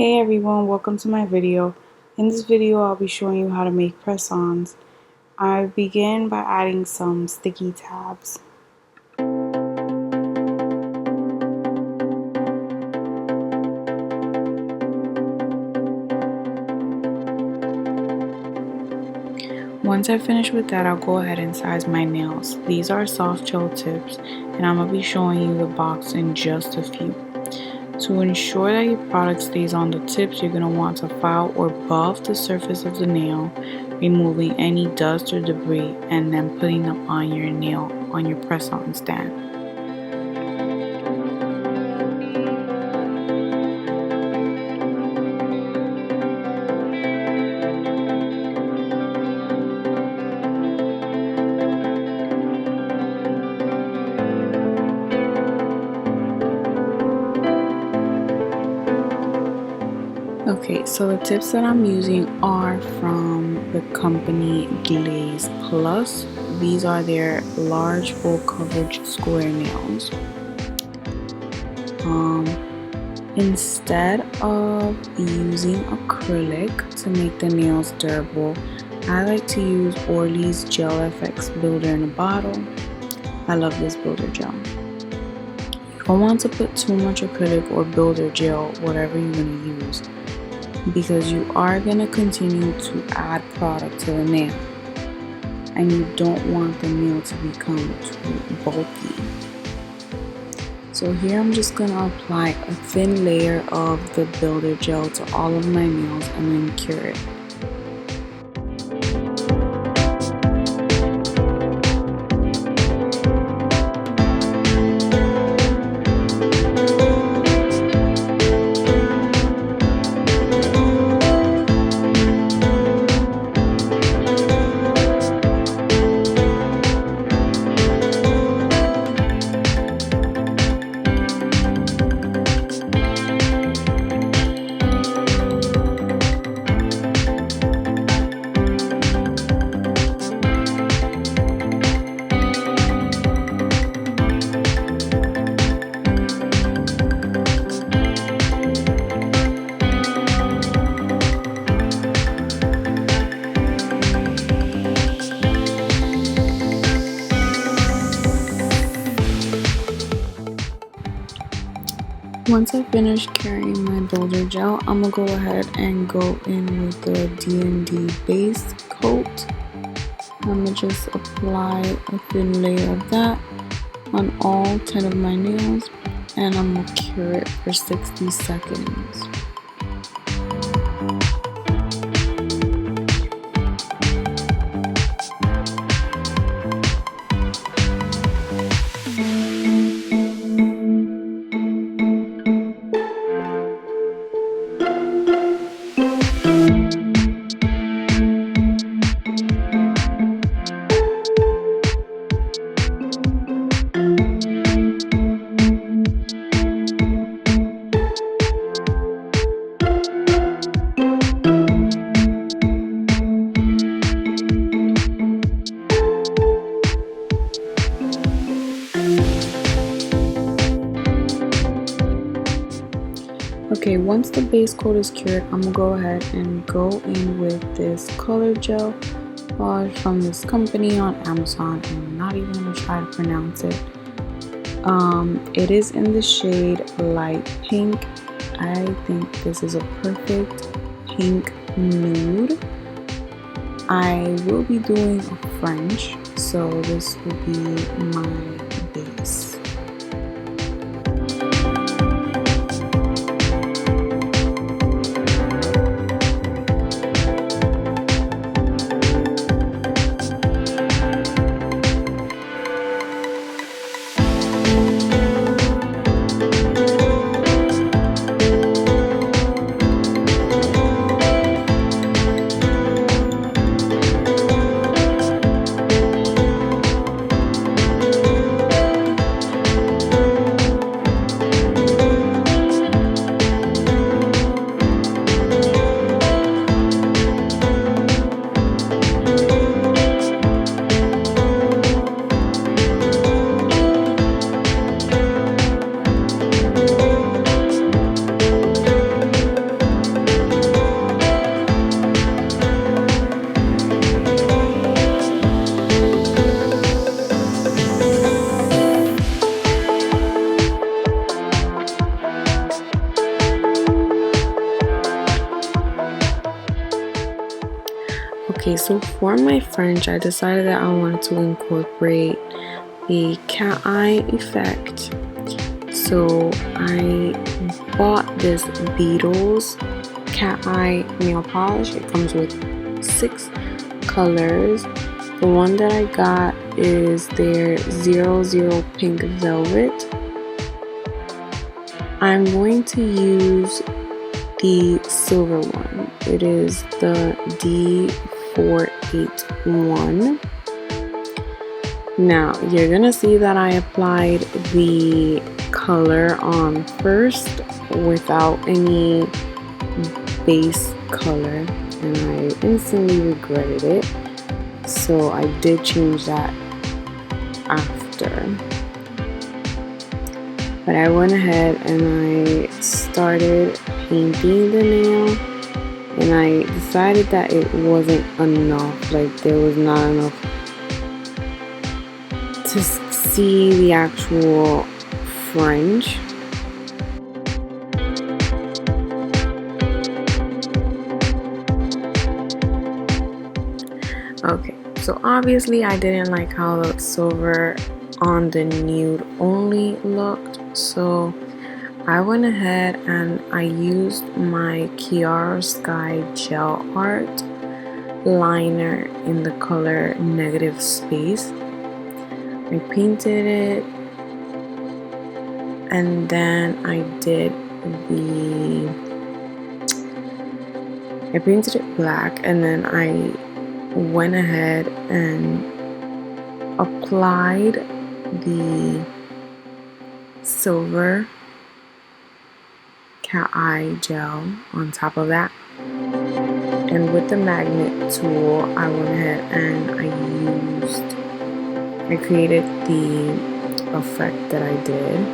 Hey everyone, welcome to my video. In this video, I'll be showing you how to make press-ons. I begin by adding some sticky tabs. Once I finish with that, I'll go ahead and size my nails. These are soft gel tips, and I'm going to be showing you the box in just a few. To ensure that your product stays on the tips, you're going to want to file or buff the surface of the nail, removing any dust or debris, and then putting them on your nail on your press-on stand. Okay, so the tips that I'm using are from the company Glaze Plus. These are their large full coverage square nails. Instead of using acrylic to make the nails durable, I like to use Orly's Gel FX Builder in a bottle. I love this builder gel. You don't want to put too much acrylic or builder gel, whatever you're going to use, because you are going to continue to add product to the nail, and you don't want the nail to become too bulky. So here I'm just going to apply a thin layer of the builder gel to all of my nails and then cure it. Once I finish curing my builder gel, I'm going to go ahead and go in with the D&D base coat. I'm going to just apply a thin layer of that on all 10 of my nails, and I'm going to cure it for 60 seconds. Okay, once the base coat is cured, I'm going to go ahead and go in with this color gel from this company on Amazon. I'm not even going to try to pronounce it. It is in the shade light pink. I think this is a perfect pink nude. I will be doing a French, so this will be my base. Okay, so for my French, I decided that I wanted to incorporate a cat eye effect. So I bought this Beetles cat eye nail polish. It comes with 6 colors. The one that I got is their 00 Pink Velvet. I'm going to use the silver one. It is the D481. Now you're gonna see that I applied the color on first without any base color, and I instantly regretted it, so I did change that after. But I went ahead and I started painting the nail, and I decided that it wasn't enough, like there was not enough to see the actual French. Okay, so obviously I didn't like how the silver on the nude only looked, so I went ahead and I used my Chiarosky Gel Art liner in the color Negative Space. I painted it, and then I painted it black, and then I went ahead and applied the silver cat eye gel on top of that, and with the magnet tool I went ahead and I created the effect that I did.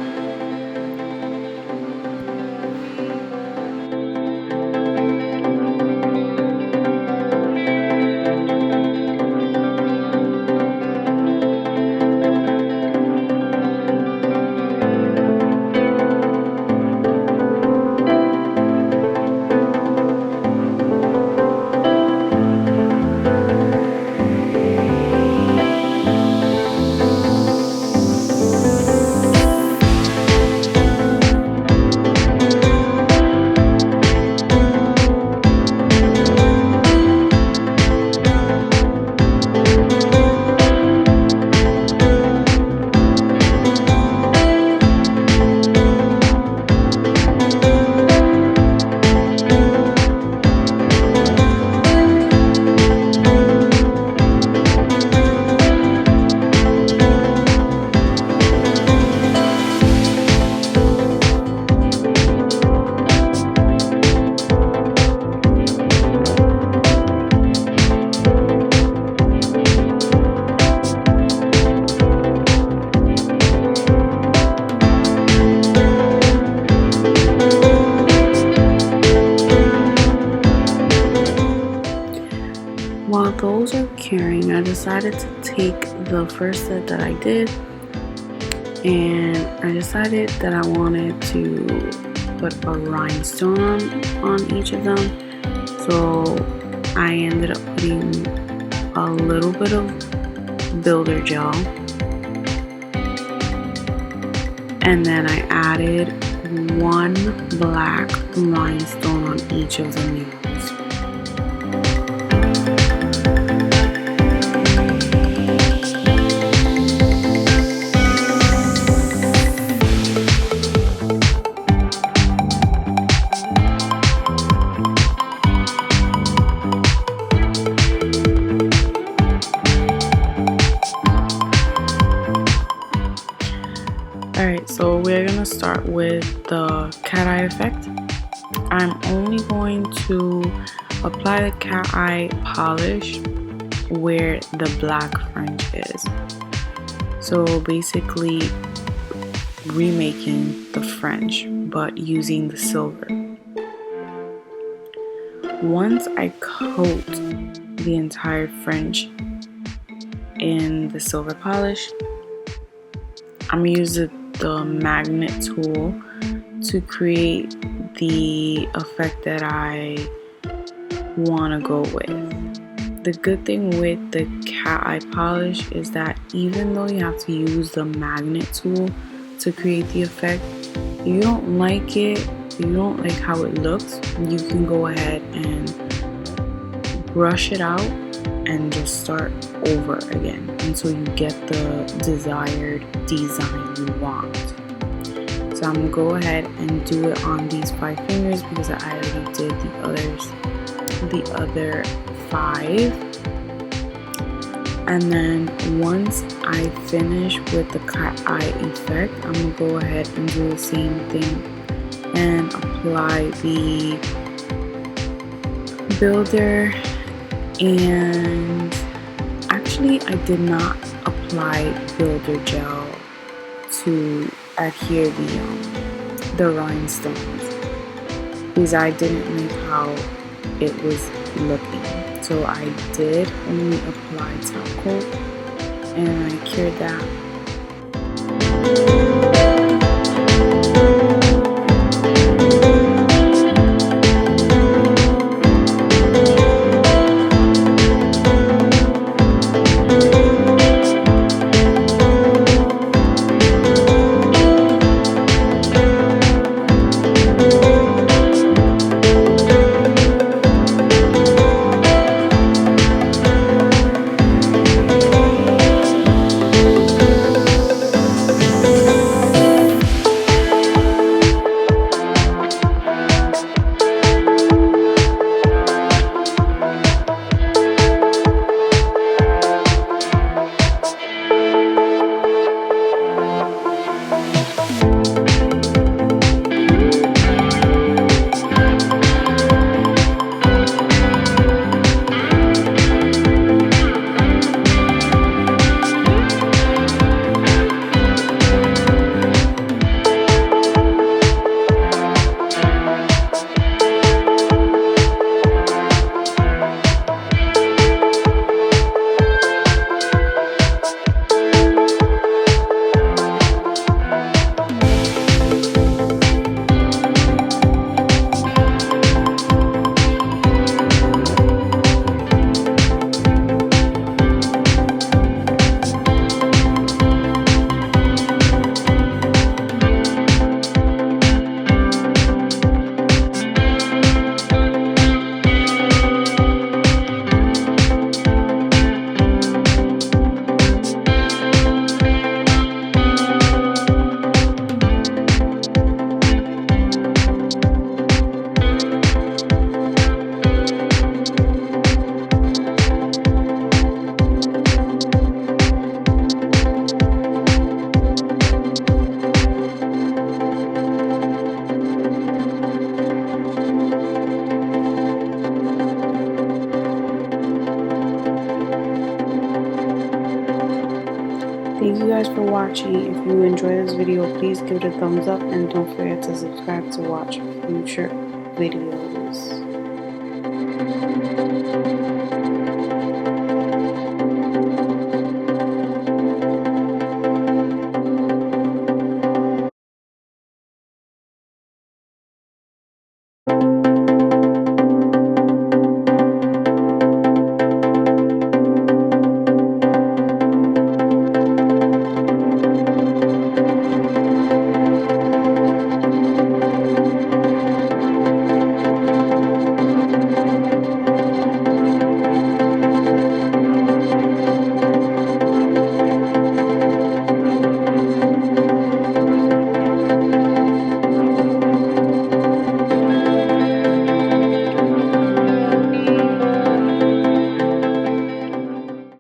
While those are curing, I decided to take the first set that I did, and I decided that I wanted to put a rhinestone on each of them. So I ended up putting a little bit of builder gel, and then I added 1 black rhinestone on each of the nails. Alright, so we're gonna start with the cat eye effect. I'm only going to apply the cat eye polish where the black French is. So basically remaking the French but using the silver. Once I coat the entire French in the silver polish, I'm gonna use the magnet tool to create the effect that I want to go with. the good thing with the cat eye polish is that even though you have to use the magnet tool to create the effect, if you don't like it, if you don't like how it looks, you can go ahead and brush it out and just start over again until you get the desired design you want. So I'm gonna go ahead and do it on these 5 fingers because I already did the other 5. And then once I finish with the cat eye effect, I'm gonna go ahead and do the same thing and apply the builder. And actually I did not apply builder gel to adhere the rhinestones because I didn't like how it was looking. So I did only apply top coat and I cured that. Thank you guys for watching. If you enjoyed this video, please give it a thumbs up and don't forget to subscribe to watch future videos.